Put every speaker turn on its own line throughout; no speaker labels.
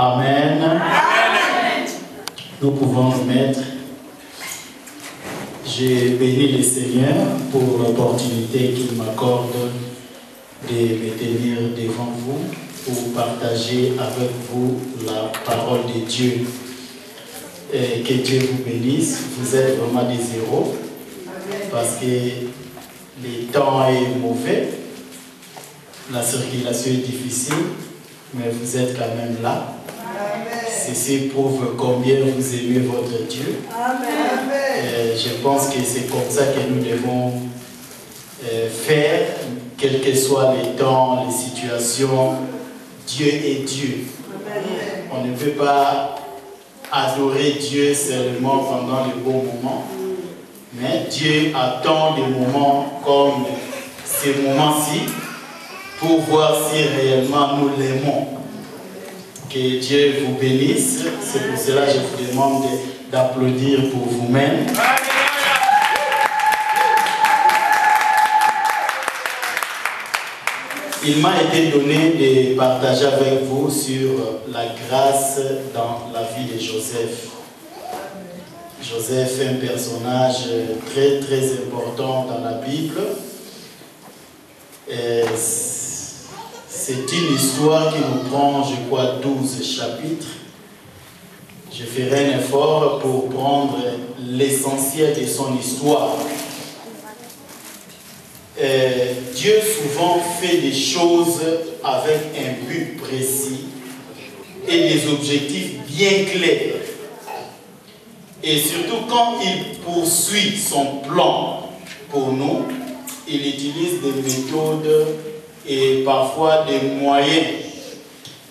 Amen. Amen. Nous pouvons nous mettre. J'ai béni le Seigneur pour l'opportunité qu'il m'accorde de me tenir devant vous pour partager avec vous la parole de Dieu. Et que Dieu vous bénisse. Vous êtes vraiment des héros parce que le temps est mauvais, la circulation est difficile, mais vous êtes quand même là. Ceci prouve combien vous aimez votre Dieu. Amen. Je pense que c'est comme ça que nous devons faire, quel que soit les temps, les situations. Dieu est Dieu. Amen. On ne peut pas adorer Dieu seulement pendant les bons moments, mais Dieu attend des moments comme ces moments-ci pour voir si réellement nous l'aimons. Que Dieu vous bénisse. C'est pour cela que je vous demande d'applaudir pour vous-même. Il m'a été donné de partager avec vous sur la grâce dans la vie de Joseph. Joseph est un personnage très très important dans la Bible. C'est une histoire qui nous prend, je crois, 12 chapitres. Je ferai un effort pour prendre l'essentiel de son histoire. Dieu souvent fait des choses avec un but précis et des objectifs bien clairs. Et surtout quand il poursuit son plan pour nous, il utilise des méthodes et parfois des moyens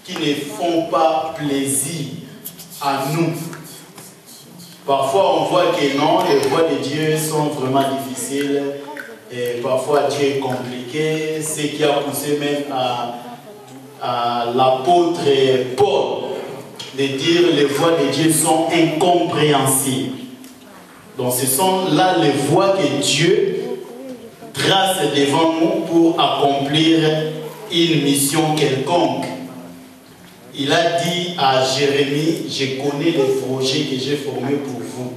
qui ne font pas plaisir à nous. Parfois on voit que non, les voies de Dieu sont vraiment difficiles. Et parfois Dieu est compliqué, ce qui a poussé même à l'apôtre Paul de dire les voies de Dieu sont incompréhensibles. Donc ce sont là les voies que Dieu trace devant nous pour accomplir une mission quelconque. Il a dit à Jérémie, je connais les projets que j'ai formés pour vous.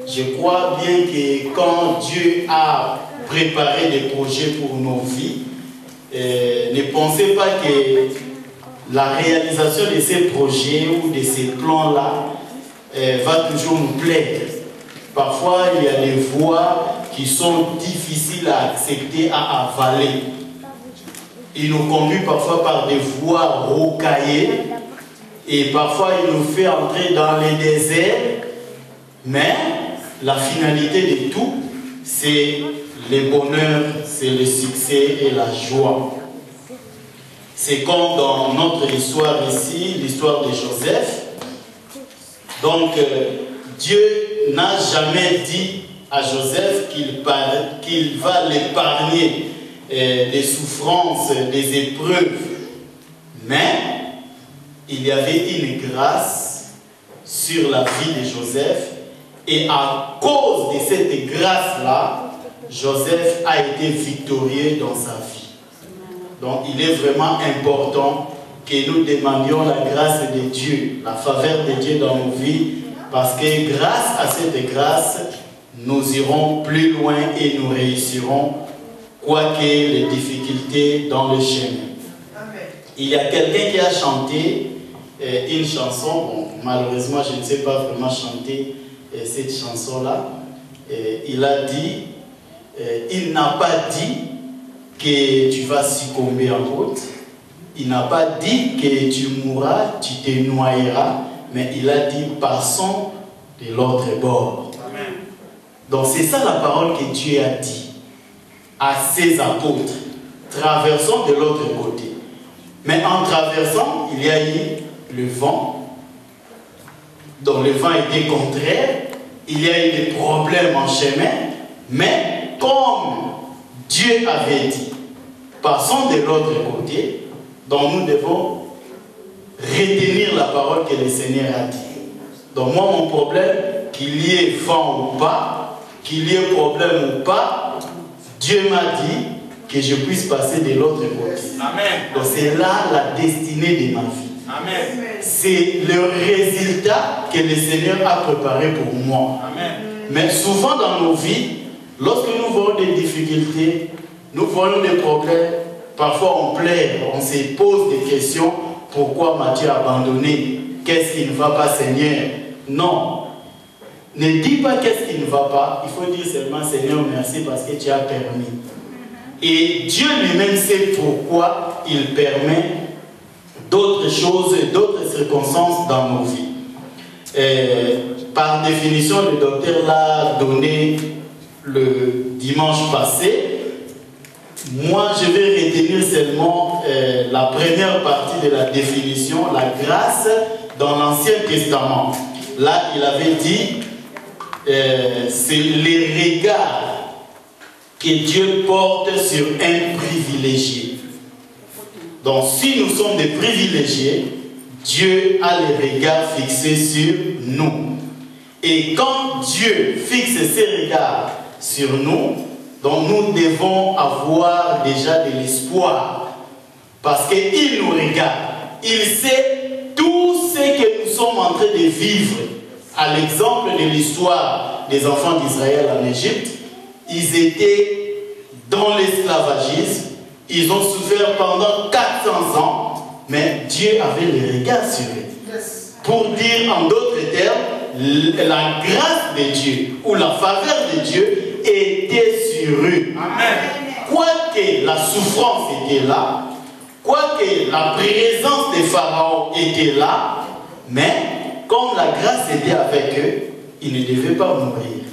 Je crois bien que quand Dieu a préparé des projets pour nos vies, ne pensez pas que la réalisation de ces projets ou de ces plans-là va toujours nous plaire. Parfois, il y a des voies qui sont difficiles à accepter, à avaler. Il nous conduit parfois par des voies rocaillées et parfois il nous fait entrer dans les déserts, mais la finalité de tout, c'est le bonheur, c'est le succès et la joie. C'est comme dans notre histoire ici, l'histoire de Joseph. Donc, Dieu n'a jamais dit à Joseph qu'il va l'épargner des souffrances, des épreuves. Mais, il y avait une grâce sur la vie de Joseph. Et à cause de cette grâce-là, Joseph a été victorieux dans sa vie. Donc il est vraiment important que nous demandions la grâce de Dieu, la faveur de Dieu dans nos vies, parce que grâce à cette grâce, nous irons plus loin et nous réussirons, quoique les difficultés dans le chemin. Il y a quelqu'un qui a chanté une chanson, bon, malheureusement je ne sais pas vraiment chanter cette chanson-là. Il a dit, il n'a pas dit que tu vas succomber en route, il n'a pas dit que tu mourras, tu te noyeras, mais il a dit passons de l'autre bord. Amen. Donc c'est ça la parole que Dieu a dit à ses apôtres, traversons de l'autre côté. Mais en traversant, il y a eu le vent, donc le vent était contraire, il y a eu des problèmes en chemin, mais comme Dieu avait dit, passons de l'autre côté, donc nous devons retenir la parole que le Seigneur a dit. Donc moi, mon problème, qu'il y ait vent ou pas, qu'il y ait problème ou pas, Dieu m'a dit que je puisse passer de l'autre côté. Amen. Donc c'est là la destinée de ma vie. Amen. C'est le résultat que le Seigneur a préparé pour moi.
Amen.
Mais souvent dans nos vies, lorsque nous voyons des difficultés, nous voyons des problèmes, parfois on pleure, on se pose des questions. Pourquoi m'as-tu abandonné? Qu'est-ce qui ne va pas, Seigneur? Non. Ne dis pas qu'est-ce qui ne va pas. Il faut dire seulement, Seigneur, merci parce que tu as permis. Et Dieu lui-même sait pourquoi il permet d'autres choses et d'autres circonstances dans nos vies. Par définition, le docteur l'a donné le dimanche passé. Moi, je vais retenir seulement la première partie de la définition, la grâce dans l'Ancien Testament. Là, il avait dit, c'est les regards que Dieu porte sur un privilégié. Donc, si nous sommes des privilégiés, Dieu a les regards fixés sur nous. Et quand Dieu fixe ses regards sur nous, donc nous devons avoir déjà de l'espoir. Parce qu'il nous regarde. Il sait tout ce que nous sommes en train de vivre. À l'exemple de l'histoire des enfants d'Israël en Égypte, ils étaient dans l'esclavagisme. Ils ont souffert pendant 400 ans. Mais Dieu avait les regards sur eux. Pour dire en d'autres termes, la grâce de Dieu ou la faveur de Dieu était sur eux. Quoique la souffrance était là, quoique la présence des pharaons était là, mais comme la grâce était avec eux, ils ne devaient pas mourir.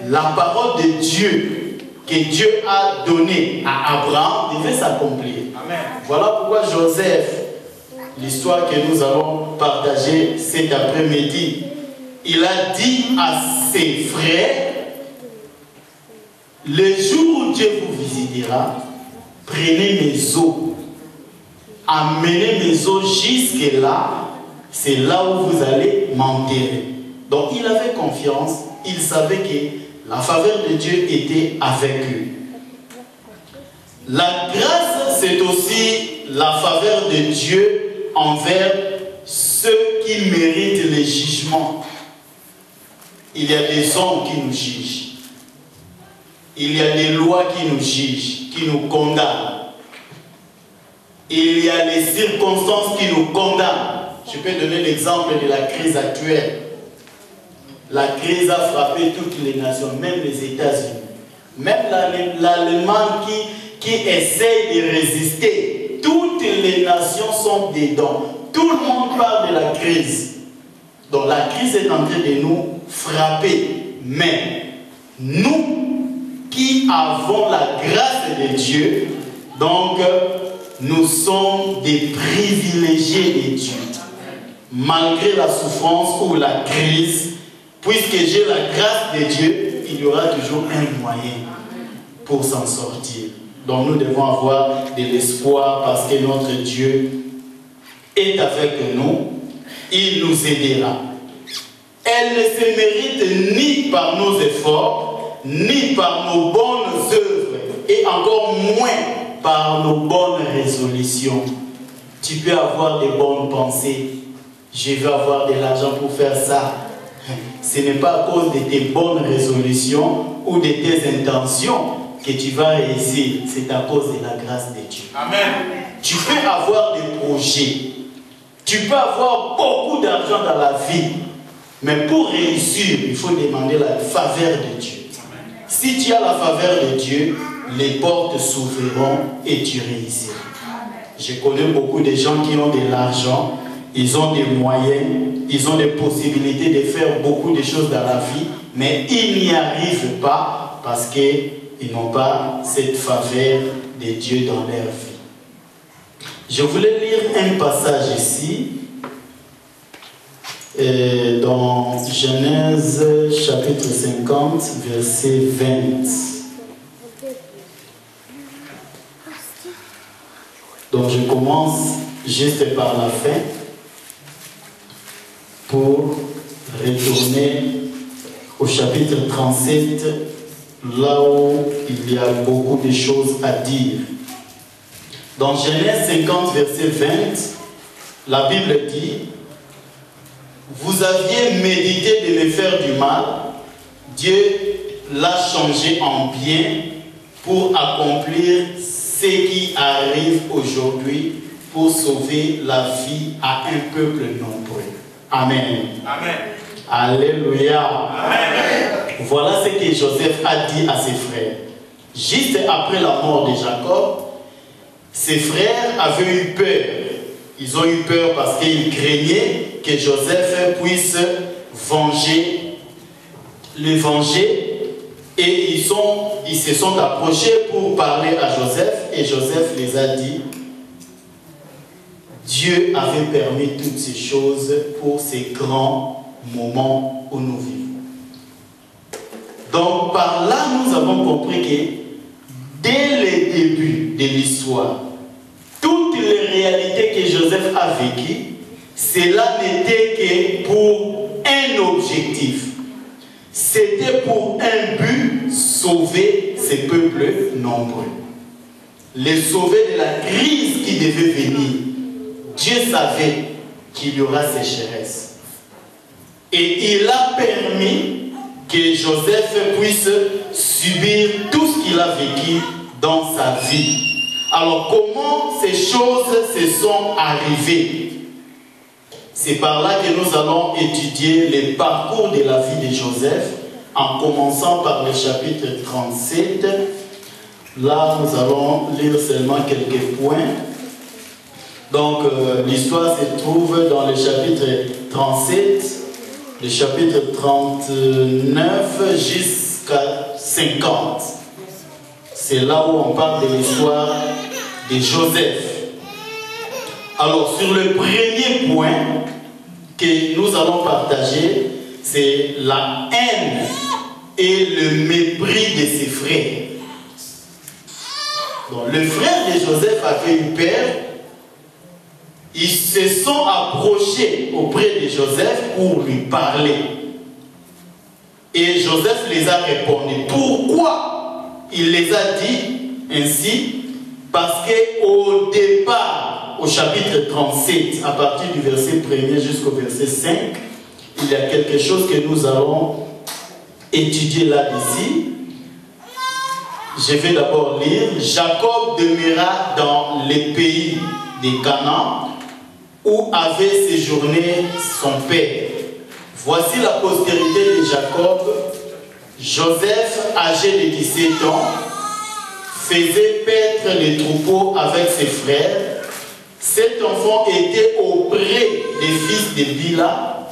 La parole de Dieu que Dieu a donnée à Abraham devait s'accomplir. Voilà pourquoi Joseph, l'histoire que nous allons partager cet après-midi, il a dit à ses frères, le jour où Dieu vous visitera, prenez mes os, amenez mes os jusque là, c'est là où vous allez m'enterrer. Donc il avait confiance, il savait que la faveur de Dieu était avec eux. La grâce, c'est aussi la faveur de Dieu envers ceux qui méritent le jugement. Il y a des hommes qui nous jugent. Il y a des lois qui nous jugent, qui nous condamnent. Il y a les circonstances qui nous condamnent. Je peux donner l'exemple de la crise actuelle. La crise a frappé toutes les nations, même les États-Unis. Même l'Allemagne qui essaie de résister. Toutes les nations sont dedans. Tout le monde parle de la crise. Donc la crise est en train de nous frapper. Mais nous qui avons la grâce de Dieu, donc nous sommes des privilégiés de Dieu. Malgré la souffrance ou la crise, puisque j'ai la grâce de Dieu, il y aura toujours un moyen pour s'en sortir. Donc nous devons avoir de l'espoir parce que notre Dieu est avec nous, il nous aidera. Elle ne se mérite ni par nos efforts, ni par nos bonnes œuvres, et encore moins par nos bonnes résolutions. Tu peux avoir des bonnes pensées. Je vais avoir de l'argent pour faire ça. Ce n'est pas à cause de tes bonnes résolutions ou de tes intentions que tu vas réussir. C'est à cause de la grâce de Dieu.
Amen.
Tu peux avoir des projets. Tu peux avoir beaucoup d'argent dans la vie. Mais pour réussir, il faut demander la faveur de Dieu. Si tu as la faveur de Dieu, les portes s'ouvriront et tu réussiras. Je connais beaucoup de gens qui ont de l'argent, ils ont des moyens, ils ont des possibilités de faire beaucoup de choses dans la vie, mais ils n'y arrivent pas parce qu'ils n'ont pas cette faveur de Dieu dans leur vie. Je voulais lire un passage ici, dans Genèse chapitre 50, verset 20. Donc je commence juste par la fin pour retourner au chapitre 37, là où il y a beaucoup de choses à dire. Dans Genèse 50, verset 20, la Bible dit, vous aviez médité de me faire du mal, Dieu l'a changé en bien pour accomplir ce qui arrive aujourd'hui pour sauver la vie à un peuple nombreux. Amen.
Amen.
Alléluia.
Amen.
Voilà ce que Joseph a dit à ses frères. Juste après la mort de Jacob, ses frères avaient eu peur. Ils ont eu peur parce qu'ils craignaient que Joseph puisse le venger. Et ils se sont approchés pour parler à Joseph. Et Joseph les a dit, Dieu avait permis toutes ces choses pour ces grands moments où nous vivons. Donc par là, nous avons compris que dès le début de l'histoire, toutes les réalités que Joseph a vécues, cela n'était que pour un objectif. C'était pour un but, sauver ces peuples nombreux. Les sauver de la crise qui devait venir. Dieu savait qu'il y aura sécheresse. Et il a permis que Joseph puisse subir tout ce qu'il a vécu dans sa vie. Alors comment ces choses se sont arrivées? C'est par là que nous allons étudier le parcours de la vie de Joseph, en commençant par le chapitre 37. Là, nous allons lire seulement quelques points. Donc, l'histoire se trouve dans le chapitre 37, le chapitre 39 jusqu'à 50. C'est là où on parle de l'histoire de Joseph. Alors, sur le premier point que nous allons partager, c'est la haine et le mépris de ses frères. Donc, le frère de Joseph avait eu peur. Ils se sont approchés auprès de Joseph pour lui parler. Et Joseph les a répondu. Pourquoi il les a dit ainsi? Parce qu'au départ, au chapitre 37, à partir du verset 1er jusqu'au verset 5, il y a quelque chose que nous allons étudier là-dessus. Je vais d'abord lire. Jacob demeura dans les pays de Canaan, où avait séjourné son père. Voici la postérité de Jacob. Joseph, âgé de 17 ans, faisait paître les troupeaux avec ses frères. Cet enfant était auprès des fils de Bila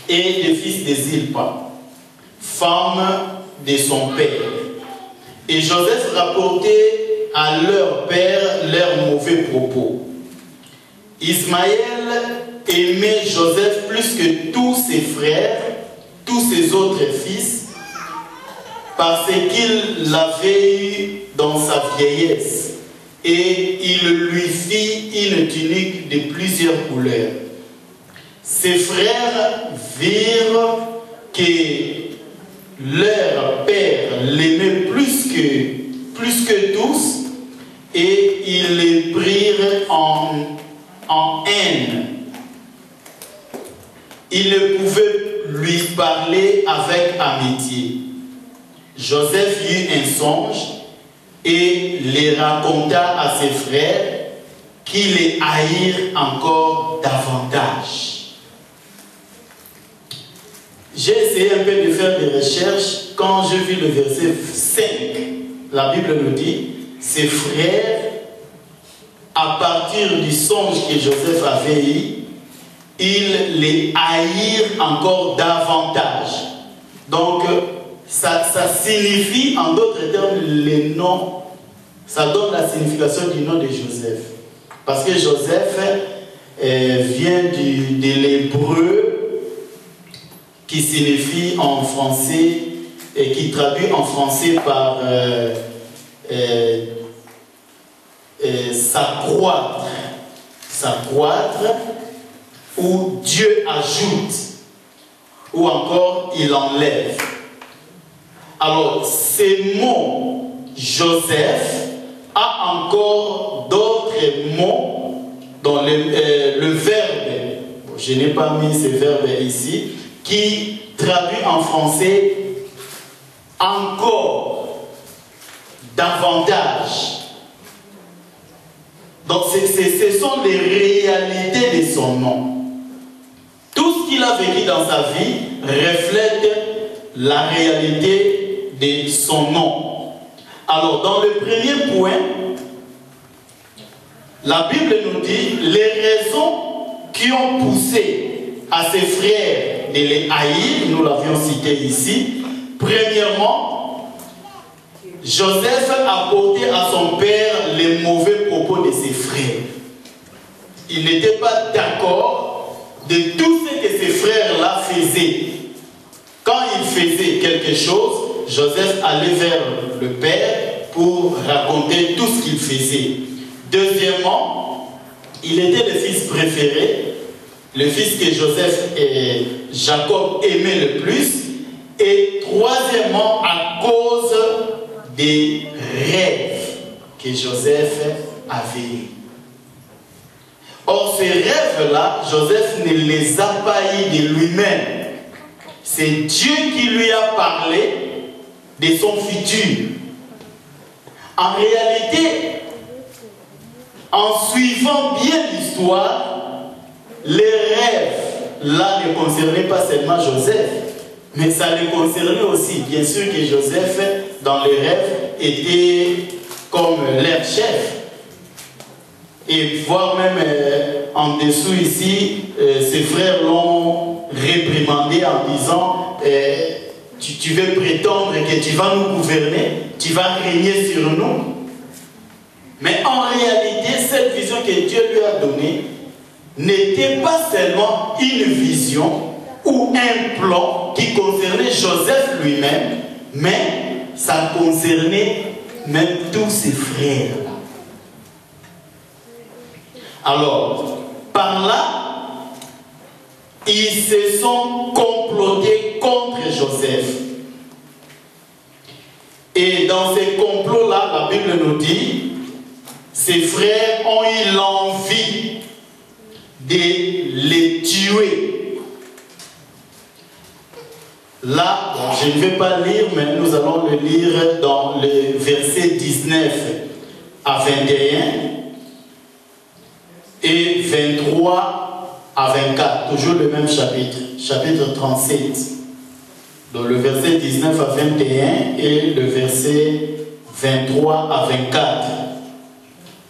et des fils de Zilpa, femme de son père. Et Joseph rapportait à leur père leurs mauvais propos. Ismaël aimait Joseph plus que tous ses frères, tous ses autres fils, parce qu'il l'avait eu dans sa vieillesse, et il lui fit une tunique de plusieurs couleurs. Ses frères virent que leur père l'aimait plus que tous, et ils les prirent en haine. Ils ne pouvaient lui parler avec amitié. Joseph eut un songe et les raconta à ses frères, qui les haïrent encore davantage. J'ai essayé un peu de faire des recherches. Quand j'ai vu le verset 5, la Bible nous dit, ses frères, à partir du songe que Joseph avait eu, ils les haïrent encore davantage. Donc, ça signifie, en d'autres termes, les noms, ça donne la signification du nom de Joseph. Parce que Joseph vient de l'hébreu, qui signifie en français, et qui traduit en français par s'accroître, ou Dieu ajoute, ou encore il enlève. Alors, ces mots, Joseph a encore d'autres mots dans le verbe, je n'ai pas mis ce verbe ici, qui traduit en français encore, davantage. Donc ce sont les réalités de son nom. Tout ce qu'il a vécu dans sa vie reflète la réalité de son nom. Alors dans le premier point, la Bible nous dit les raisons qui ont poussé à ses frères de les haïr, nous l'avions cité ici. Premièrement, Joseph a porté à son père les mauvais propos de ses frères. Il n'était pas d'accord de tout ce que ses frères-là faisaient. Quand il faisait quelque chose, Joseph allait vers le père pour raconter tout ce qu'il faisait. Deuxièmement, il était le fils préféré, le fils que Joseph et Jacob aimaient le plus. Et troisièmement, à cause des rêves que Joseph avait eus. Or, ces rêves-là, Joseph ne les a pas eus de lui-même. C'est Dieu qui lui a parlé de son futur. En réalité, en suivant bien l'histoire, les rêves là ne concernaient pas seulement Joseph, mais ça les concernait aussi. Bien sûr que Joseph, dans les rêves, était comme leur chef. Et voire même en dessous ici, ses frères l'ont réprimandé en disant tu veux prétendre que tu vas nous gouverner, tu vas régner sur nous. Mais en réalité, cette vision que Dieu lui a donnée n'était pas seulement une vision ou un plan qui concernait Joseph lui-même, mais ça concernait même tous ses frères. Alors, par là, ils se sont complotés contre Joseph. Et dans ces complots-là, la Bible nous dit, ses frères ont eu l'envie de les tuer. Là, je ne vais pas lire, mais nous allons le lire dans le verset 19 à 21 et 23 à 24, toujours le même chapitre, chapitre 37. Donc le verset 19 à 21 et le verset 23 à 24.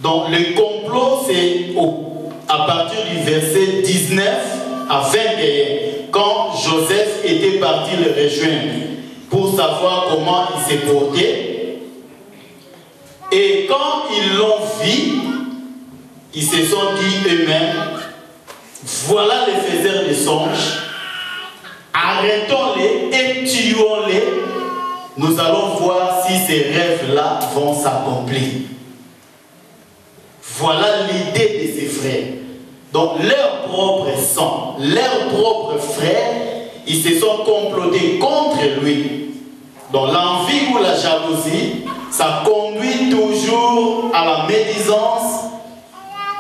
Donc le complot, c'est à partir du verset 19 à 21, quand Joseph était parti le rejoindre pour savoir comment il s'est porté. Et quand ils l'ont vu, ils se sont dit eux-mêmes, voilà les faiseurs de songes, arrêtons-les et tuons-les, nous allons voir si ces rêves-là vont s'accomplir. Voilà l'idée de ses frères. Donc leur propre sang, leurs propres frères, ils se sont complotés contre lui. Donc l'envie ou la jalousie, ça conduit toujours à la médisance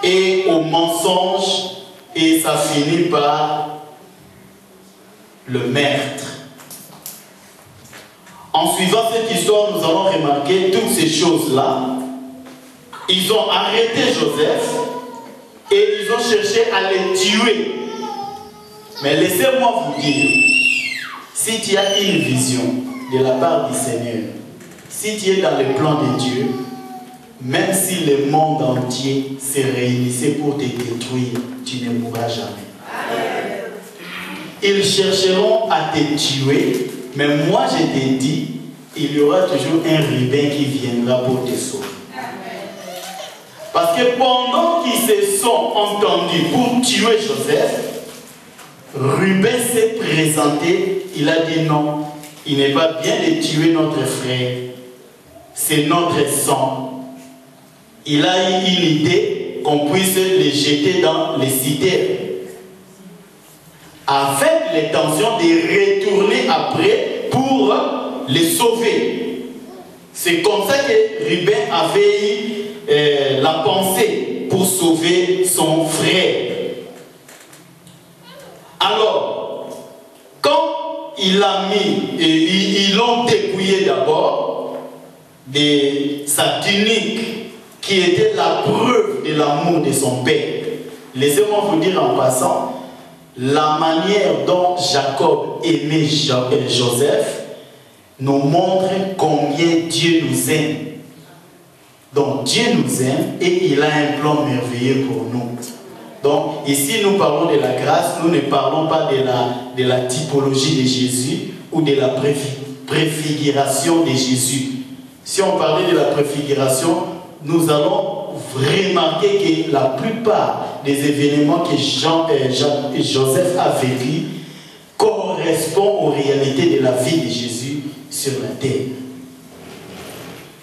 et au mensonge, et ça finit par le meurtre. En suivant cette histoire, nous allons remarquer toutes ces choses-là. Ils ont arrêté Joseph et ils ont cherché à les tuer. Mais laissez-moi vous dire, si tu as une vision de la part du Seigneur, si tu es dans le plan de Dieu, même si le monde entier se réunissait pour te détruire, tu ne mourras jamais. Amen. Ils chercheront à te tuer, mais moi je te dis, il y aura toujours un Ruben qui viendra pour te sauver. Parce que pendant qu'ils se sont entendus pour tuer Joseph, Ruben s'est présenté, il a dit non, il n'est pas bien de tuer notre frère, c'est notre sang. Il a eu une idée qu'on puisse les jeter dans les citernes, avec l'intention de retourner après pour les sauver. C'est comme ça que Ruben avait eu la pensée pour sauver son frère. il a mis, et ils l'ont dépouillé d'abord de sa tunique qui était la preuve de l'amour de son père. Laissez-moi vous dire en passant, la manière dont Jacob aimait Joseph nous montre combien Dieu nous aime. Donc Dieu nous aime et il a un plan merveilleux pour nous. Donc ici nous parlons de la grâce, nous ne parlons pas de la typologie de Jésus ou de la préfiguration de Jésus. Si on parlait de la préfiguration, nous allons remarquer que la plupart des événements que Joseph a vécu correspondent aux réalités de la vie de Jésus sur la terre.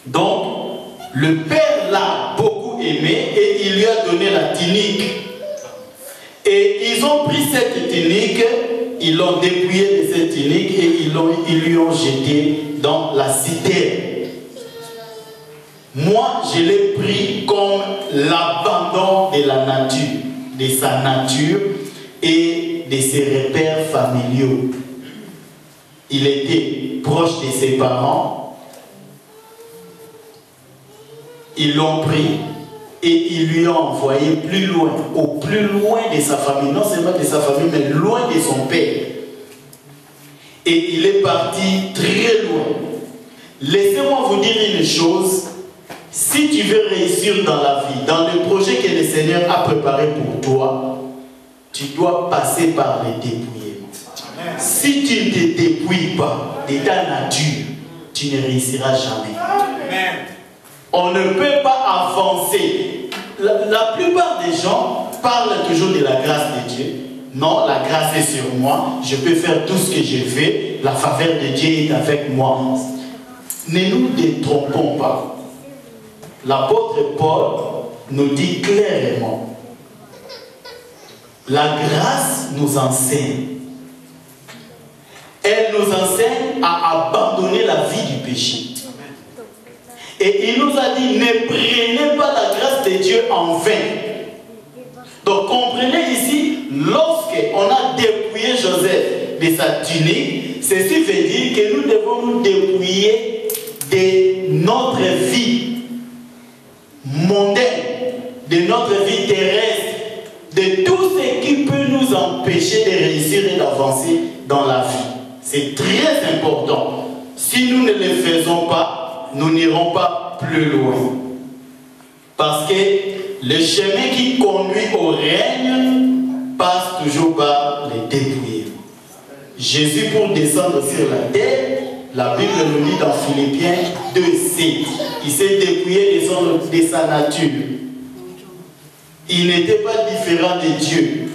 Donc, le Père l'a beaucoup aimé et il lui a donné la tunique. Et ils ont pris cette tunique, ils l'ont dépouillé de cette tunique et ils lui ont jeté dans la citerne. Moi, je l'ai pris comme l'abandon de la nature, de sa nature et de ses repères familiaux. Il était proche de ses parents. Ils l'ont pris et ils lui ont envoyé plus loin, au plus loin de sa famille, non seulement de sa famille, mais loin de son père. Et il est parti très loin. Laissez-moi vous dire une chose. Si tu veux réussir dans la vie, dans le projet que le Seigneur a préparé pour toi, tu dois passer par les dépouillements. Si tu ne te dépouilles pas de ta nature, tu ne réussiras jamais. On ne peut pas avancer. La plupart des gens parlent toujours de la grâce de Dieu. Non, la grâce est sur moi. Je peux faire tout ce que je veux. La faveur de Dieu est avec moi. Ne nous détrompons pas. L'apôtre Paul nous dit clairement, la grâce nous enseigne. Elle nous enseigne à abandonner la vie du péché. Et il nous a dit, ne prenez pas la grâce de Dieu en vain. Donc comprenez ici, lorsqu'on a dépouillé Joseph de sa tunique, ceci veut dire que nous devons nous dépouiller de notre vie mondaine, de notre vie terrestre, de tout ce qui peut nous empêcher de réussir et d'avancer dans la vie. C'est très important. Si nous ne le faisons pas, nous n'irons pas plus loin. Parce que le chemin qui conduit au règne passe toujours par les dépouillements. Jésus, pour descendre sur la terre, la Bible nous dit dans Philippiens 2:7, il s'est dépouillé de sa nature. Il n'était pas différent de Dieu,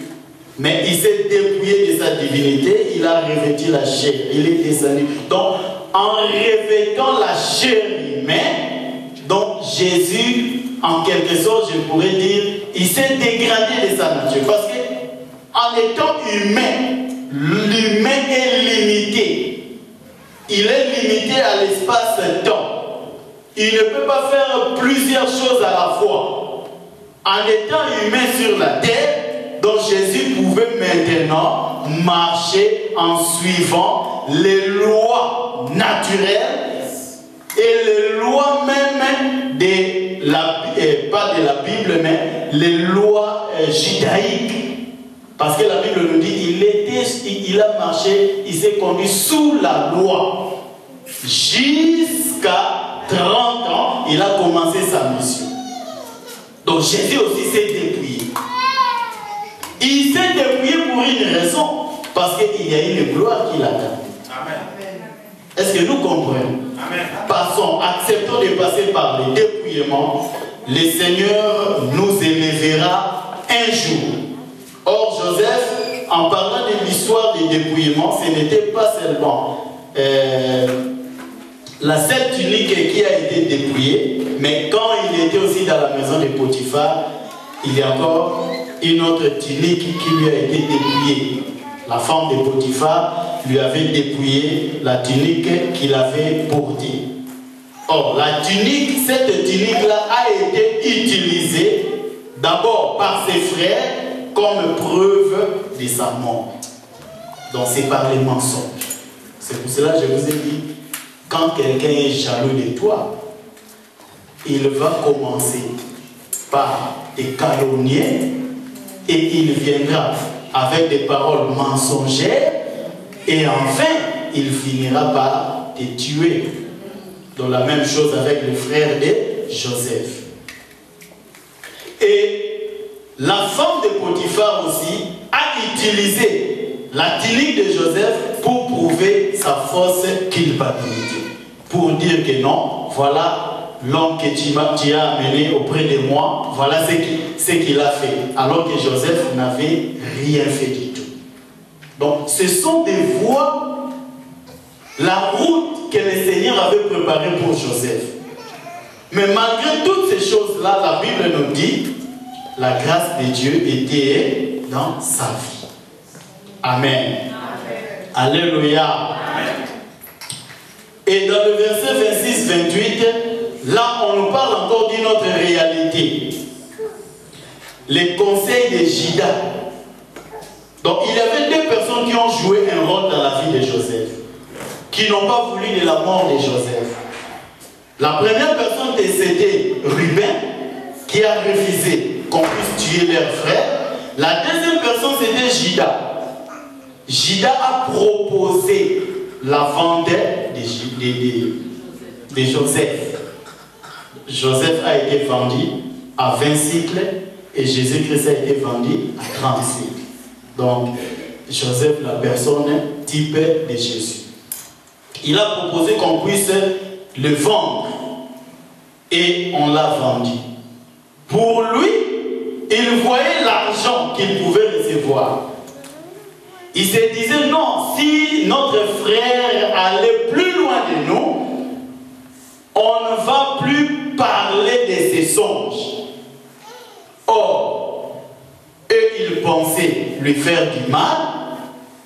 mais il s'est dépouillé de sa divinité, il a revêtu la chair, il est descendu. Donc, en revêtant la chair humaine, donc Jésus, en quelque sorte, je pourrais dire, il s'est dégradé de sa nature. Parce qu'en étant humain, l'humain est limité. Il est limité à l'espace-temps. Il ne peut pas faire plusieurs choses à la fois. En étant humain sur la terre, donc Jésus pouvait maintenant marcher en suivant les lois naturelles et les lois même de la, pas de la Bible, mais les lois judaïques. Parce que la Bible nous dit, il a marché, il s'est conduit sous la loi. Jusqu'à 30 ans, il a commencé sa mission. Donc Jésus aussi s'est dépouillé. Il s'est dépouillé pour une raison. Parce qu'il y a une gloire qui l'attend. Est-ce que nous comprenons? Amen. Passons, acceptons de passer par le dépouillement. Le Seigneur nous élèvera un jour. Or, Joseph, en parlant de l'histoire du dépouillement, ce n'était pas seulement la seule tunique qui a été dépouillée, mais quand il était aussi dans la maison de Potiphar, il y a encore une autre tunique qui lui a été dépouillée. La femme de Potiphar lui avait dépouillé la tunique qu'il avait portée. Or, la tunique, cette tunique-là a été utilisée d'abord par ses frères comme preuve de sa mort. Donc c'est par les mensonges. C'est pour cela que je vous ai dit, quand quelqu'un est jaloux de toi, il va commencer par te calomnier et il viendra avec des paroles mensongères et enfin, il finira par te tuer. Donc la même chose avec le frère de Joseph. Et la femme de Potiphar aussi a utilisé la tunique de Joseph pour prouver sa fausse culpabilité. Pour dire que non, voilà l'homme que tu as amené auprès de moi, voilà ce qu'il a fait. Alors que Joseph n'avait rien fait du tout. Donc ce sont des voies, la route que le Seigneur avait préparée pour Joseph. Mais malgré toutes ces choses-là, la Bible nous dit, la grâce de Dieu était dans sa vie. Amen. Amen. Alléluia. Amen. Et dans le verset 26-28, là on nous parle encore d'une autre réalité. Les conseils de Juda. Donc il y avait deux personnes qui ont joué un rôle dans la vie de Joseph, qui n'ont pas voulu de la mort de Joseph. La première personne c'était Ruben, qui a refusé qu'on puisse tuer leur frère. La deuxième personne c'était Juda. Juda a proposé la vente de Joseph. Joseph a été vendu à 20 cycles et Jésus-Christ a été vendu à 30 cycles. Donc, Joseph, la personne type de Jésus. Il a proposé qu'on puisse le vendre et on l'a vendu. Pour lui, il voyait l'argent qu'il pouvait recevoir. Il se disait non, si notre frère allait plus loin de nous, on ne va plus parler de ses songes. Or, eux, ils pensaient lui faire du mal,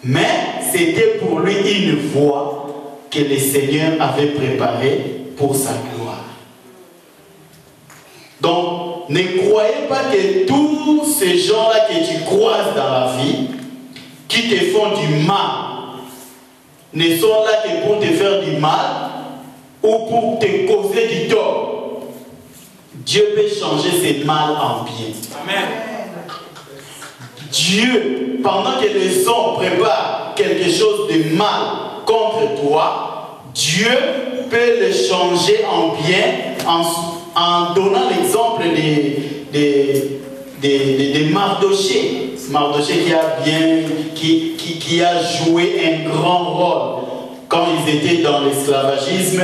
mais c'était pour lui une voie que le Seigneur avait préparée pour sa gloire. Donc, ne croyez pas que tous ces gens-là que tu croises dans la vie, qui te font du mal, ne sont là que pour te faire du mal ou pour te causer du tort. Dieu peut changer ce mal en bien. Amen. Dieu, pendant que les hommes préparent quelque chose de mal contre toi, Dieu peut le changer en bien en donnant l'exemple de Mardoché. Mardoché qui a joué un grand rôle quand ils étaient dans l'esclavagisme.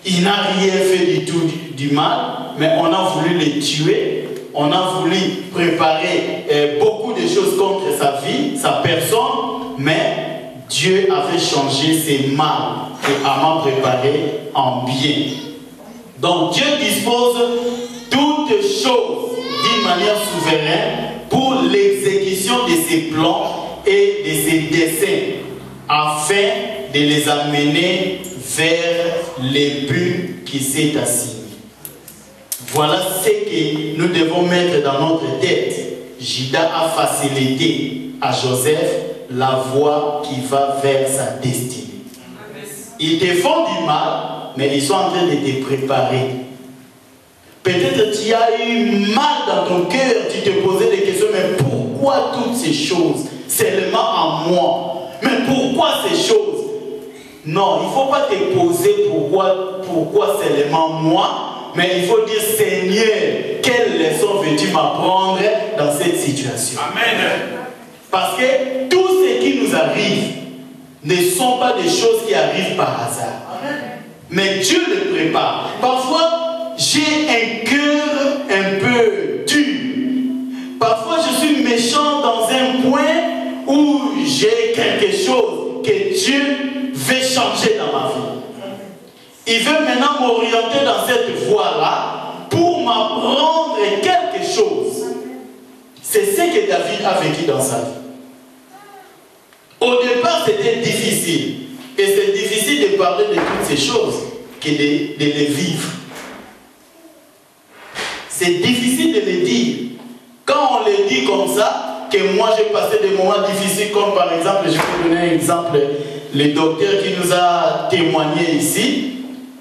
Il n'a rien fait du tout du mal, mais on a voulu le tuer, on a voulu préparer beaucoup de choses contre sa vie, sa personne, mais Dieu avait changé ses mal et a préparé en bien. Donc Dieu dispose toutes choses d'une manière souveraine pour l'exécution de ses plans et de ses desseins, afin de les amener vers les buts qui s'est assigné. Voilà ce que nous devons mettre dans notre tête. Juda a facilité à Joseph la voie qui va vers sa destinée. Ils te font du mal, mais ils sont en train de te préparer. Peut-être tu as eu mal dans ton cœur, tu te posais des questions, mais pourquoi toutes ces choses? Seulement en moi. Mais pourquoi ces choses? Non, il ne faut pas te poser pourquoi seulement moi, mais il faut dire Seigneur, quelle leçon veux-tu m'apprendre dans cette situation? Amen. Parce que tout ce qui nous arrive ne sont pas des choses qui arrivent par hasard. Amen. Mais Dieu les prépare. Parfois, j'ai un cœur un peu dur. Parfois, je suis méchant dans un point où j'ai quelque chose que Dieu veut changer dans ma vie. Il veut maintenant m'orienter dans cette voie-là pour m'apprendre quelque chose. C'est ce que David a vécu dans sa vie. Au départ, c'était difficile. Et c'est difficile de parler de toutes ces choses que de les vivre. C'est difficile de le dire. Quand on le dit comme ça, que moi j'ai passé des moments difficiles, comme par exemple, je vais donner un exemple le docteur qui nous a témoigné ici.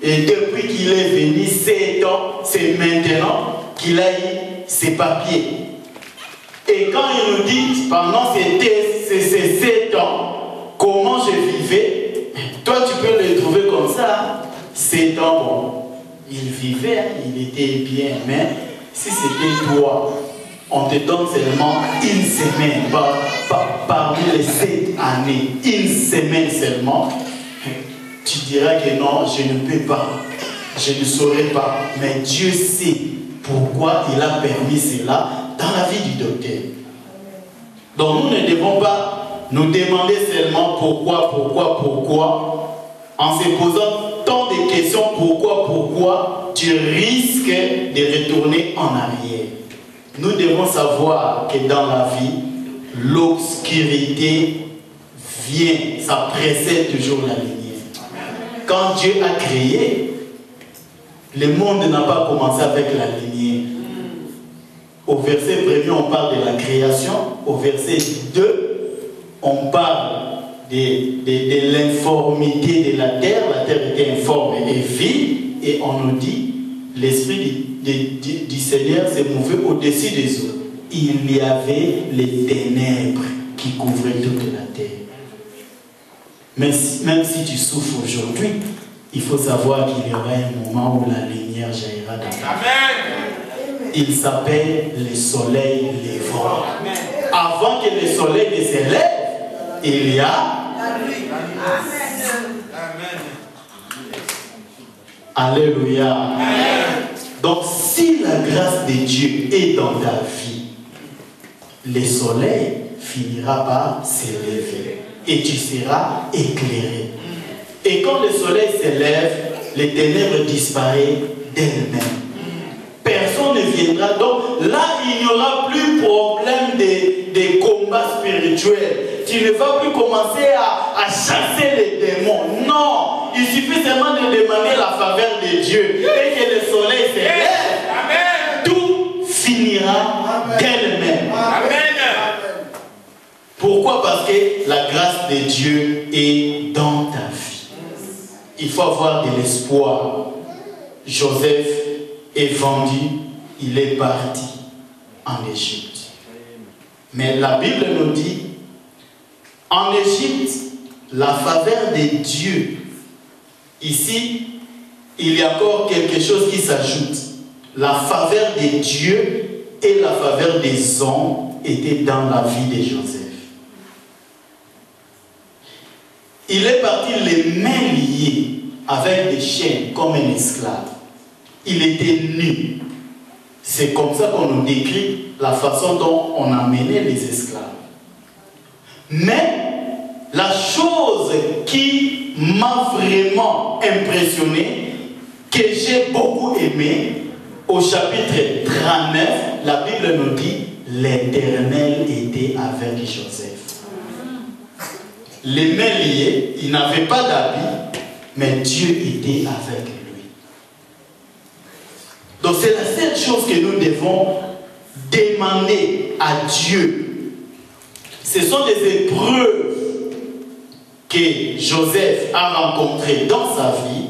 Et depuis qu'il est venu 7 ans, c'est maintenant qu'il a eu ses papiers. Et quand il nous dit, pendant ces 7 ans, comment je vivais, toi tu peux le trouver comme ça. 7 ans, bon, il vivait, il était bien, mais si c'était toi, on te donne seulement une semaine, parmi les 7 années, une semaine seulement, tu diras que non, je ne peux pas, je ne saurais pas. Mais Dieu sait pourquoi il a permis cela dans la vie du docteur. Donc nous ne devons pas nous demander seulement pourquoi, en se posant tant de questions, pourquoi, tu risques de retourner en arrière. Nous devons savoir que dans la vie, l'obscurité vient, ça précède toujours la lumière. Quand Dieu a créé, le monde n'a pas commencé avec la lumière. Au verset 1er, on parle de la création. Au verset 2, on parle de l'informité de la terre. La terre était informe et vide. Et on nous dit, l'Esprit du Seigneur s'est mouvé au-dessus des eaux. Il y avait les ténèbres qui couvraient toute la terre. Mais même si tu souffres aujourd'hui, il faut savoir qu'il y aura un moment où la lumière jaillira dans ta vie. Il s'appelle le soleil levant. Avant que le soleil ne se lève, il y a la nuit. Alléluia. Amen. Donc si la grâce de Dieu est dans ta vie, le soleil finira par se lever et tu seras éclairé. Et quand le soleil se lève, les ténèbres disparaissent d'elles-mêmes. Personne ne viendra. Donc là, il n'y aura plus problème de combat spirituel. Tu ne vas plus commencer à chasser les démons. Non, il suffit seulement de demander la faveur de Dieu. Et que le soleil se lève, tout finira d'elle-même. Amen. Pourquoi? Parce que la grâce de Dieu est dans ta vie. Il faut avoir de l'espoir. Joseph est vendu, il est parti en Égypte. Mais la Bible nous dit, en Égypte, la faveur de Dieu, ici, il y a encore quelque chose qui s'ajoute. La faveur de Dieu et la faveur des hommes étaient dans la vie de Joseph. Il est parti les mains liées avec des chaînes comme un esclave. Il était nu. C'est comme ça qu'on nous décrit la façon dont on a mené les esclaves. Mais la chose qui m'a vraiment impressionné, que j'ai beaucoup aimé, au chapitre 39, la Bible nous dit l'Éternel était avec Joseph. Les mains liées, il n'avait pas d'habit, mais Dieu était avec lui. Donc c'est la seule chose que nous devons demander à Dieu. Ce sont des épreuves que Joseph a rencontrées dans sa vie,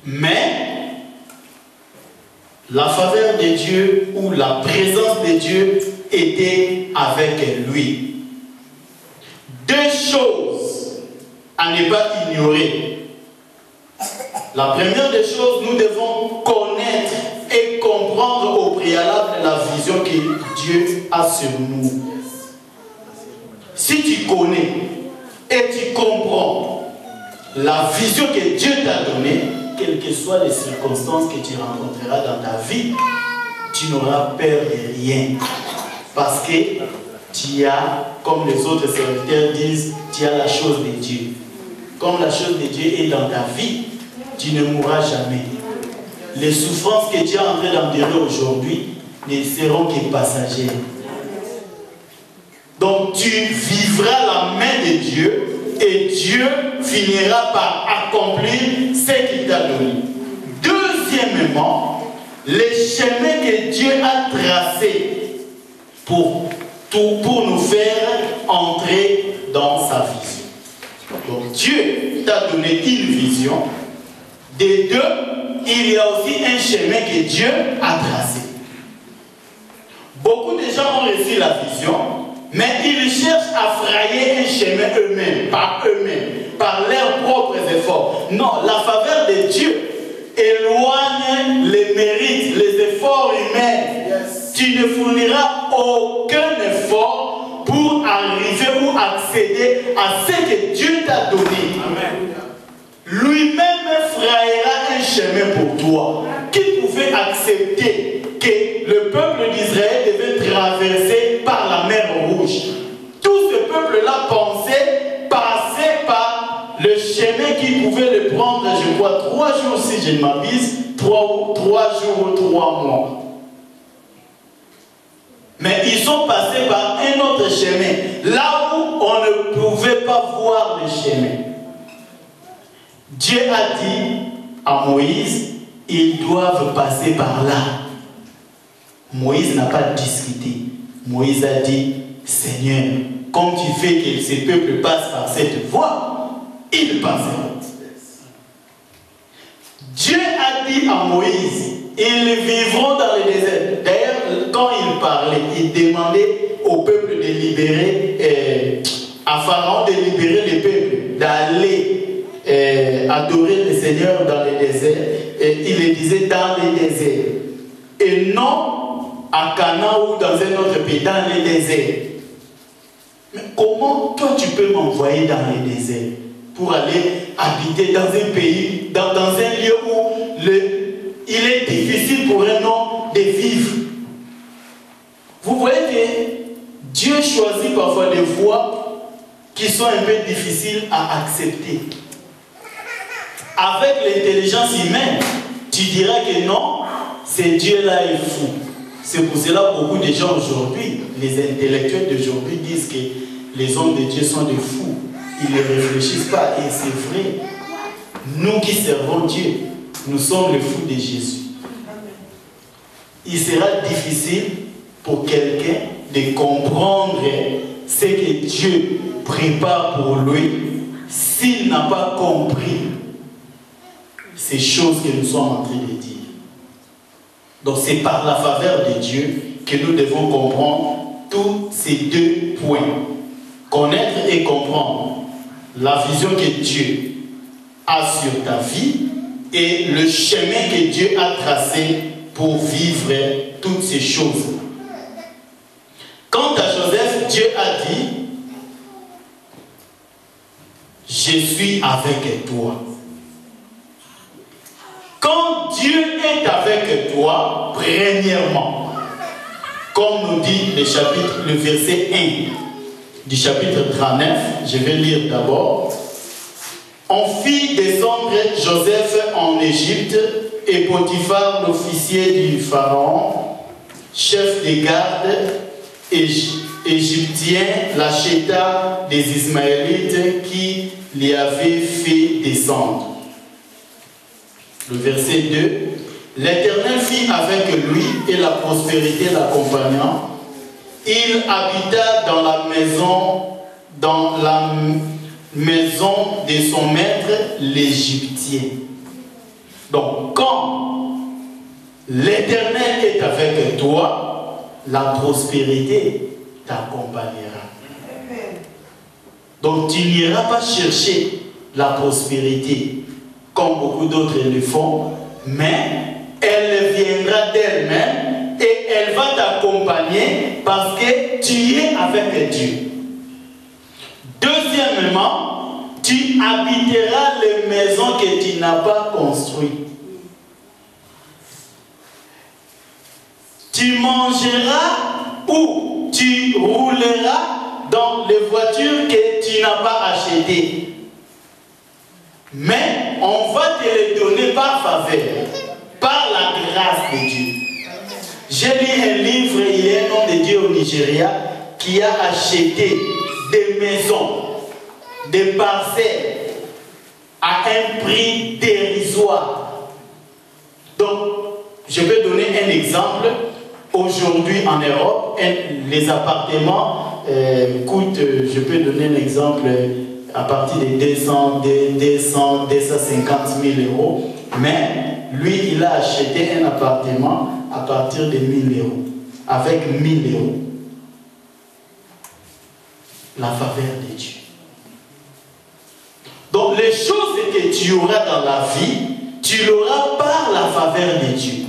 mais la faveur de Dieu ou la présence de Dieu était avec lui. Deux choses à ne pas ignorer. La première des choses, nous devons connaître et comprendre au préalable la vision que Dieu a sur nous. Si tu connais et tu comprends la vision que Dieu t'a donnée, quelles que soient les circonstances que tu rencontreras dans ta vie, tu n'auras peur de rien. Parce que tu as, comme les autres serviteurs disent, tu as la chose de Dieu. Comme la chose de Dieu est dans ta vie, tu ne mourras jamais. Les souffrances que tu es en train d'endurer aujourd'hui ne seront que passagères. Donc tu vivras la main de Dieu et Dieu finira par accomplir ce qu'il t'a donné. Deuxièmement, les chemins que Dieu a tracés pour nous faire entrer dans sa vision. Dieu t'a donné une vision. Des deux, il y a aussi un chemin que Dieu a tracé. Beaucoup de gens ont reçu la vision, mais ils cherchent à frayer un chemin eux-mêmes, par leurs propres efforts. Non, la faveur de Dieu éloigne les mérites, les efforts humains. Yes. Tu ne fourniras aucun effort pour arriver ou accéder à ce que Dieu t'a donné. Amen. Lui-même frayera un chemin pour toi. Qui pouvait accepter que le peuple d'Israël devait traverser par la mer Rouge? Tout ce peuple-là pensait passer par le chemin qui pouvait le prendre, je crois, 3 jours si je ne m'abuse, 3 jours ou 3 mois. Mais ils sont passés par un autre chemin, là où on ne pouvait pas voir le chemin. Dieu a dit à Moïse, ils doivent passer par là. Moïse n'a pas discuté. Moïse a dit, Seigneur, comme tu fais que ces peuples passent par cette voie, ils passeront. Dieu a dit à Moïse, ils vivront dans le désert. D'ailleurs, quand il parlait, il demandait au peuple de libérer, à Pharaon de libérer les peuples, d'aller adorer le Seigneur dans le désert. Et il le disait dans le désert. Et non à Canaan ou dans un autre pays, dans le désert. Mais comment toi tu peux m'envoyer dans le désert pour aller habiter dans un pays, dans un lieu où il est difficile pour un homme de vivre? Vous voyez que Dieu choisit parfois des voies qui sont un peu difficiles à accepter. Avec l'intelligence humaine, tu dirais que non, ce Dieu-là est fou. C'est pour cela que beaucoup de gens aujourd'hui, les intellectuels d'aujourd'hui disent que les hommes de Dieu sont des fous. Ils ne réfléchissent pas et c'est vrai. Nous qui servons Dieu, nous sommes les fous de Jésus. Il sera difficile pour quelqu'un de comprendre ce que Dieu prépare pour lui s'il n'a pas compris ces choses que nous sommes en train de dire. Donc c'est par la faveur de Dieu que nous devons comprendre tous ces 2 points. Connaître et comprendre la vision que Dieu a sur ta vie et le chemin que Dieu a tracé pour vivre toutes ces choses. Quant à Joseph, Dieu a dit, je suis avec toi. Quand Dieu est avec toi, premièrement, comme nous dit le verset 1 du chapitre 39, je vais lire d'abord. On fit descendre Joseph en Égypte et Potiphar, l'officier du Pharaon, chef des gardes égyptien, l'acheta des Ismaélites qui l'y avait fait descendre. Le verset 2, l'Éternel fit avec lui et la prospérité l'accompagnant. Il habita dans la maison de son maître, l'Égyptien. Donc, quand l'Éternel est avec toi, la prospérité t'accompagnera. Donc, tu n'iras pas chercher la prospérité comme beaucoup d'autres le font, mais elle viendra d'elle-même et elle va t'accompagner parce que tu es avec Dieu. Deuxièmement, tu habiteras les maisons que tu n'as pas construites. Tu mangeras ou tu rouleras dans les voitures que tu n'as pas achetées. Mais on va te les donner par faveur, par la grâce de Dieu. J'ai lu un livre, il y a un homme de Dieu au Nigeria qui a acheté des maisons, des parcelles à un prix dérisoire. Donc, je vais donner un exemple. Aujourd'hui en Europe, les appartements coûtent, je peux donner un exemple, à partir de 250 000 euros. Mais lui, il a acheté un appartement à partir de 1000 euros. Avec 1000 euros. La faveur de Dieu. Donc les choses que tu auras dans la vie, tu l'auras par la faveur de Dieu.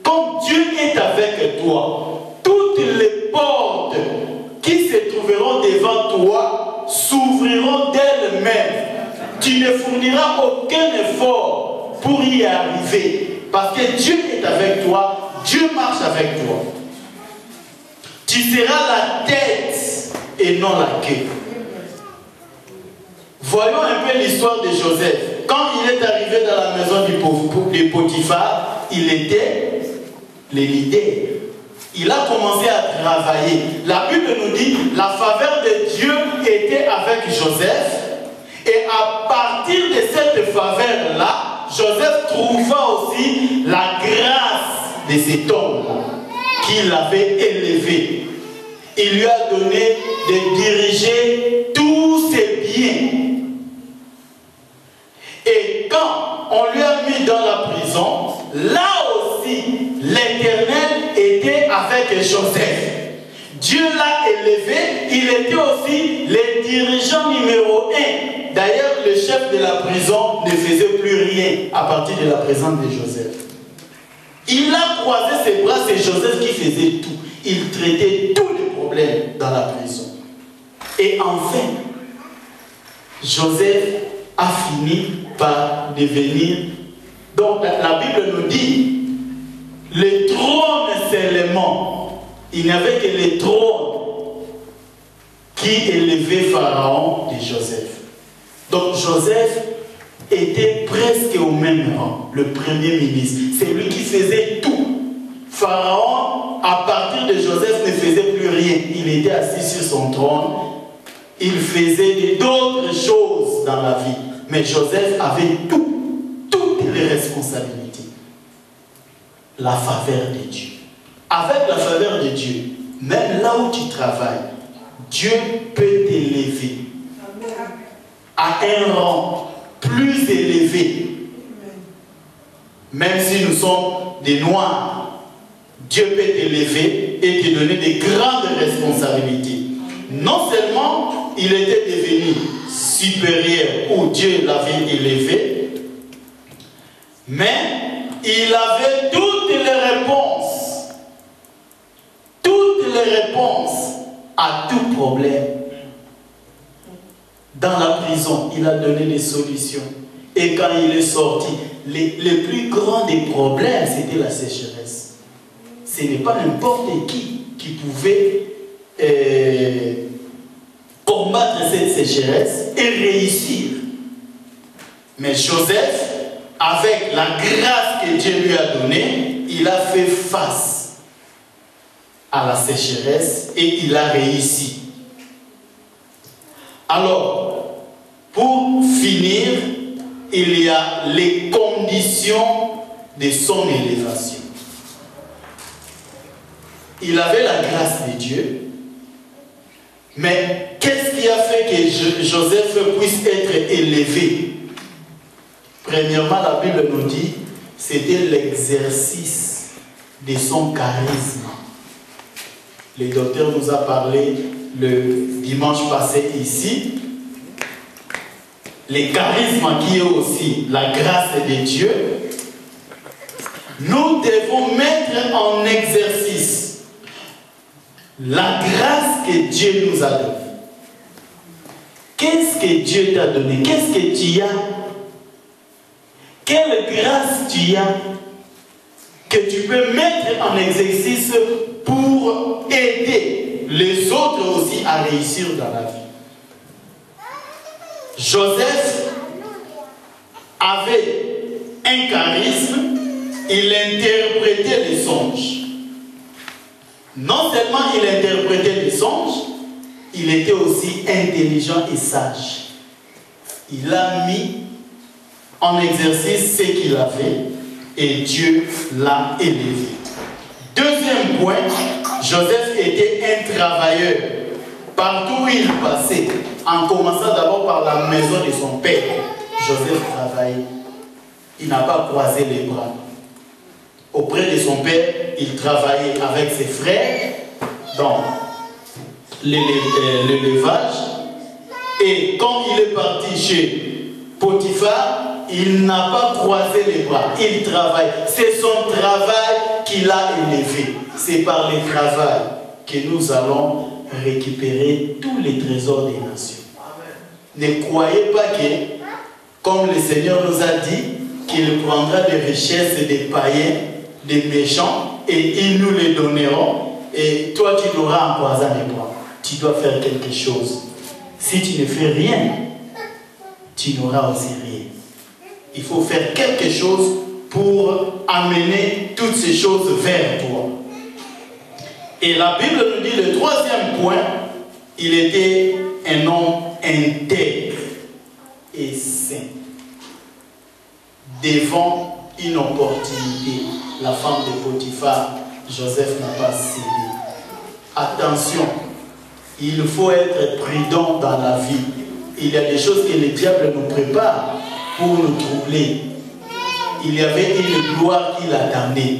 Comme Dieu est avec toi, toutes les portes qui se trouveront devant toi s'ouvriront d'elles-mêmes. Tu ne fourniras aucun effort pour y arriver. Parce que Dieu est avec toi, Dieu marche avec toi. Tu seras la tête et non la queue. Voyons un peu l'histoire de Joseph. Quand il est arrivé dans la maison de Potiphar, il était le leader. Il a commencé à travailler. La Bible nous dit la faveur de Dieu était avec Joseph. Et à partir de cette faveur-là, Joseph trouva aussi la grâce de cet homme-là qu'il avait élevé. Il lui a donné de diriger tous ses biens. Et quand on lui a mis dans la prison, là aussi, l'Éternel était avec Joseph. Dieu l'a élevé, il était aussi le dirigeant numéro 1. D'ailleurs, le chef de la prison ne faisait plus rien à partir de la présence de Joseph. Il a croisé ses bras, c'est Joseph qui faisait tout. Il traitait tous les problèmes dans la prison. Et enfin, Joseph a fini par devenir... Donc la Bible nous dit, le trône seulement, il n'y avait que le trône qui élevait Pharaon de Joseph. Donc Joseph était presque au même rang, le premier ministre. C'est lui qui faisait tout. Pharaon, à partir de Joseph, ne faisait plus rien. Il était assis sur son trône. Il faisait d'autres choses dans la vie. Mais Joseph avait toutes les responsabilités. La faveur de Dieu. Avec la faveur de Dieu, même là où tu travailles, Dieu peut t'élever à un rang plus élevé. Même si nous sommes des Noirs, Dieu peut t'élever et te donner de grandes responsabilités. Non seulement il était devenu supérieur où Dieu l'avait élevé, mais il avait toutes les réponses. Toutes les réponses à tout problème. Dans la prison, il a donné des solutions. Et quand il est sorti, les plus grands des problèmes, c'était la sécheresse. Ce n'est pas n'importe qui pouvait combattre cette sécheresse et réussir. Mais Joseph, avec la grâce que Dieu lui a donnée, il a fait face à la sécheresse et il a réussi. Alors, pour finir, il y a les conditions de son élévation. Il avait la grâce de Dieu, mais qu'est-ce qui a fait que Joseph puisse être élevé? Premièrement, la Bible nous dit, c'était l'exercice de son charisme. Le docteur nous a parlé le dimanche passé ici. Le charisme qui est aussi la grâce de Dieu. Nous devons mettre en exercice la grâce que Dieu nous a donnée. Qu'est-ce que Dieu t'a donné? Qu'est-ce que tu as? Quelle grâce tu as que tu peux mettre en exercice pour aider les autres aussi à réussir dans la vie? Joseph avait un charisme, il interprétait les songes. Non seulement il interprétait les songes, il était aussi intelligent et sage. Il a mis en exercice ce qu'il avait et Dieu l'a élevé. Deuxième point, Joseph était un travailleur. Partout où il passait, en commençant d'abord par la maison de son père, Joseph travaillait. Il n'a pas croisé les bras. Auprès de son père, il travaillait avec ses frères dans l'élevage. Et quand il est parti chez Potiphar, il n'a pas croisé les bras. Il travaille. C'est son travail qui l'a élevé. C'est par le travail que nous allons récupérer tous les trésors des nations. Ne croyez pas que, comme le Seigneur nous a dit, qu'il prendra des richesses des païens, des méchants, et ils nous les donneront. Et toi, tu l'auras en croisant les bras. Tu dois faire quelque chose. Si tu ne fais rien, tu n'auras aussi rien. Il faut faire quelque chose pour amener toutes ces choses vers toi. Et la Bible nous dit, le troisième point, il était un homme intègre et saint. Devant une opportunité, la femme de Potiphar, Joseph n'a pas cédé. Attention, il faut être prudent dans la vie. Il y a des choses que le diable nous prépare pour nous troubler. Il y avait une gloire qui l'attendait.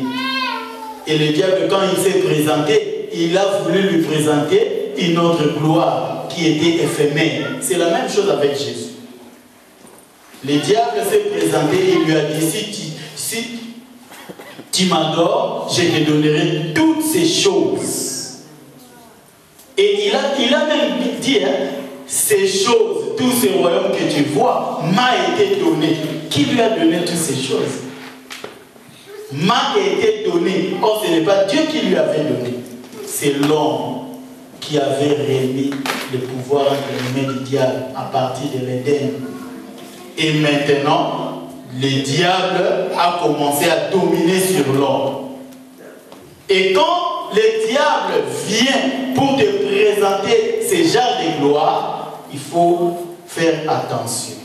Et le diable, quand il s'est présenté, il a voulu lui présenter une autre gloire qui était éphémère. C'est la même chose avec Jésus. Le diable s'est présenté et il lui a dit, si tu m'adores, je te donnerai toutes ces choses. Et il a même dit, ces choses, tous ces royaumes que tu vois, m'a été donné. Qui lui a donné toutes ces choses? M'a été donné. Or, ce n'est pas Dieu qui lui avait donné. C'est l'homme qui avait remis le pouvoir entre les mains du diable à partir de l'Éden. Et maintenant, le diable a commencé à dominer sur l'homme. Et quand le diable vient pour te présenter ces genres de gloire, il faut faire attention.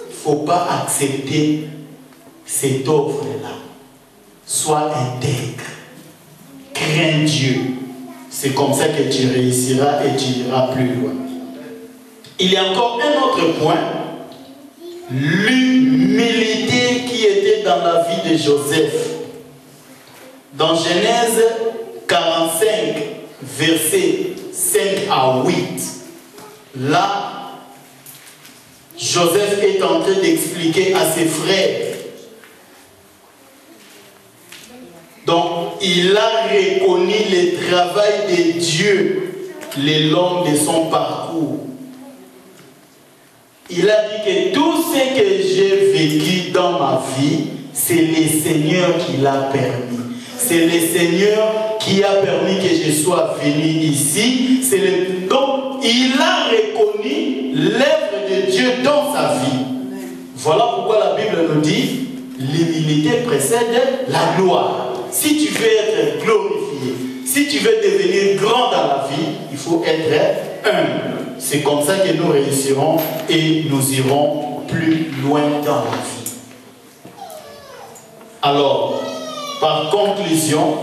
Il ne faut pas accepter cette offre-là. Sois intègre. Crains Dieu. C'est comme ça que tu réussiras et tu iras plus loin. Il y a encore un autre point. L'humilité qui était dans la vie de Joseph. Dans Genèse 45, versets 5 à 8, là, Joseph est en train d'expliquer à ses frères. Donc, il a reconnu le travail de Dieu le long de son parcours. Il a dit que tout ce que j'ai vécu dans ma vie, c'est le Seigneur qui l'a permis. C'est le Seigneur qui a permis que je sois venu ici. Donc, il a reconnu l'œuvre de Dieu dans sa vie. Voilà pourquoi la Bible nous dit, l'humilité précède la gloire. Si tu veux être glorifié, si tu veux devenir grand dans la vie, il faut être humble. C'est comme ça que nous réussirons et nous irons plus loin dans la vie. Alors, par conclusion,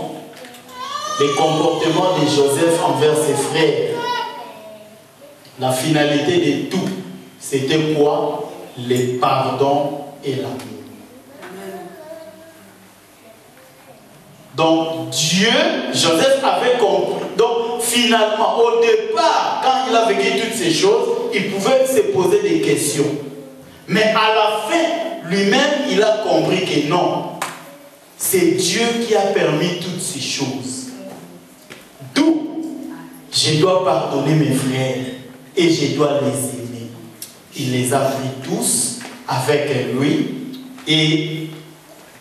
le comportement de Joseph envers ses frères, la finalité de tout, c'était quoi? Le pardon et l'amour. Donc Dieu, Joseph avait compris. Donc finalement, au départ, quand il a vécu toutes ces choses, il pouvait se poser des questions. Mais à la fin, lui-même, il a compris que non. C'est Dieu qui a permis toutes ces choses. D'où je dois pardonner mes frères et je dois les aimer. Il les a pris tous avec lui et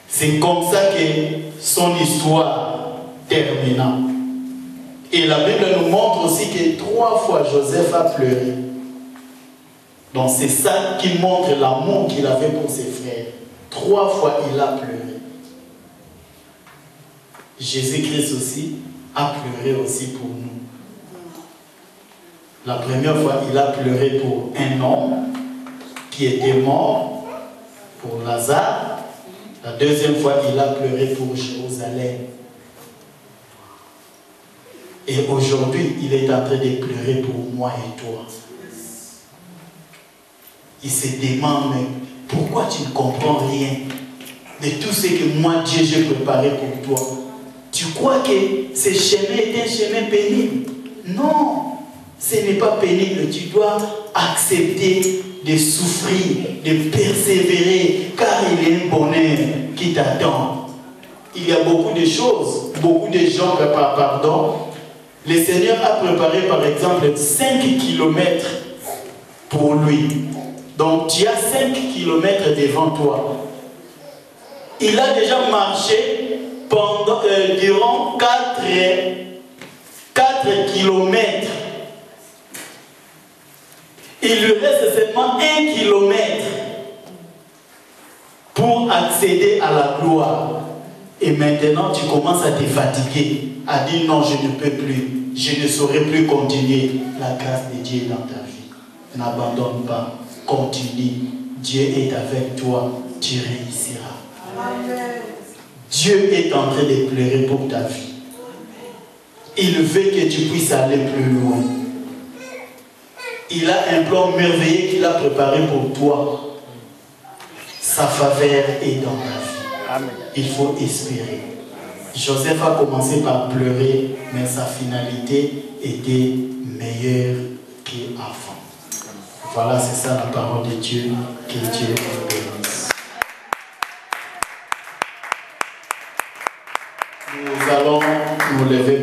c'est comme ça que son histoire termina. Et la Bible nous montre aussi que 3 fois Joseph a pleuré. Donc c'est ça qui montre l'amour qu'il avait pour ses frères. 3 fois il a pleuré. Jésus-Christ aussi a pleuré aussi pour nous. La première fois, il a pleuré pour un homme qui était mort, pour Lazare. La deuxième fois, il a pleuré pour Jérusalem. Et aujourd'hui, il est en train de pleurer pour moi et toi. Il se demande, mais pourquoi tu ne comprends rien de tout ce que moi, Dieu, j'ai préparé pour toi? Tu crois que ce chemin est un chemin pénible? Non, ce n'est pas pénible. Tu dois accepter de souffrir, de persévérer, car il y a un bonheur qui t'attend. Il y a beaucoup de choses, beaucoup de gens, pardon. Le Seigneur a préparé par exemple 5 kilomètres pour lui. Donc tu as 5 kilomètres devant toi. Il a déjà marché durant 4 kilomètres. Il lui reste seulement 1 kilomètre pour accéder à la gloire. Et maintenant, tu commences à te fatiguer, à dire non, je ne peux plus, je ne saurais plus continuer. La grâce de Dieu est dans ta vie. N'abandonne pas, continue. Dieu est avec toi, tu réussiras. Amen. Dieu est en train de pleurer pour ta vie. Il veut que tu puisses aller plus loin. Il a un plan merveilleux qu'il a préparé pour toi. Sa faveur est dans ta vie. Amen. Il faut espérer. Joseph a commencé par pleurer, mais sa finalité était meilleure qu'avant. Voilà, c'est ça la parole de Dieu. Que Dieu nous bénisse. Nous allons nous lever